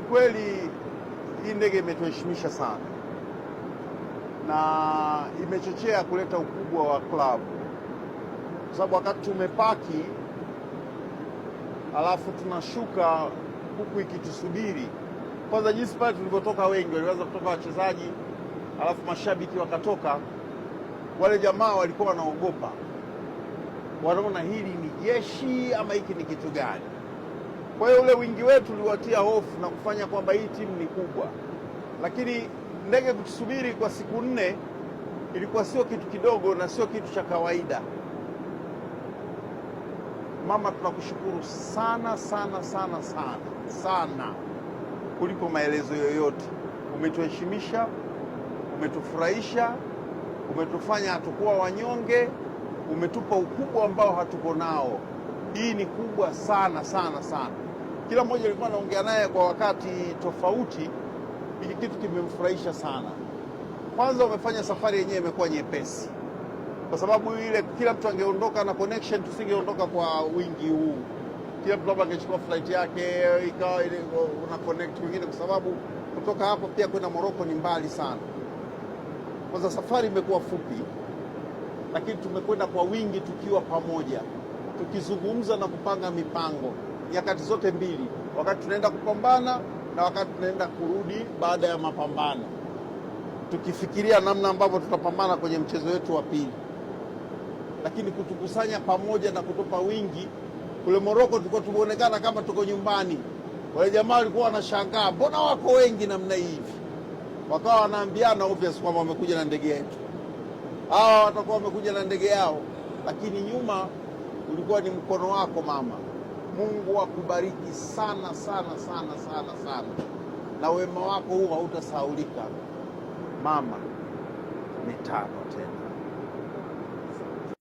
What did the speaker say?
Kiukweli hii ndege imetuheshimisha sana na imechochea kuleta ukubwa wa klabu, kwa sababu wakati tumepaki alafu tunashuka huku ikitusubiri, kwanza jinsi pale tulivyotoka, wengi waliweza kutoka wachezaji, alafu mashabiki wakatoka, wale jamaa walikuwa wanaogopa, wanaona hili ni jeshi ama hiki ni kitu gani? Kwa hiyo ule wingi wetu uliwatia hofu na kufanya kwamba hii timu ni kubwa, lakini ndege kutusubiri kwa siku 4 ilikuwa sio kitu kidogo na sio kitu cha kawaida. Mama, tunakushukuru sana sana sana sana sana kuliko maelezo yoyote. Umetuheshimisha, umetufurahisha, umetufanya hatukuwa wanyonge, umetupa ukubwa ambao hatuko nao. Hii ni kubwa sana sana sana. Kila mmoja alikuwa anaongea naye kwa wakati tofauti. Hiki kitu kimemfurahisha sana. Kwanza umefanya safari yenyewe imekuwa nyepesi, kwa sababu ile kila mtu angeondoka na connection, tusingeondoka kwa wingi huu. Kila mtu angechukua flight yake ikawa ile una connect wengine, kwa sababu kutoka hapo pia kwenda Morocco ni mbali sana. Kwanza safari imekuwa fupi, lakini tumekwenda kwa wingi tukiwa pamoja, tukizungumza na kupanga mipango nyakati zote mbili, wakati tunaenda kupambana na wakati tunaenda kurudi baada ya mapambano, tukifikiria namna ambavyo tutapambana kwenye mchezo wetu wa pili. Lakini kutukusanya pamoja na kutupa wingi, kule Morocco tulikuwa tumeonekana kama tuko nyumbani. Wale jamaa walikuwa wanashangaa, mbona wako wengi namna hivi? Wakawa wanaambiana obvious kwamba wamekuja na ndege yetu, hawa watakuwa wamekuja na ndege yao, lakini nyuma ulikuwa ni mkono wako mama. Mungu akubariki sana sana sana sana sana, na wema wako huu hautasahaulika mama. Mitano tena.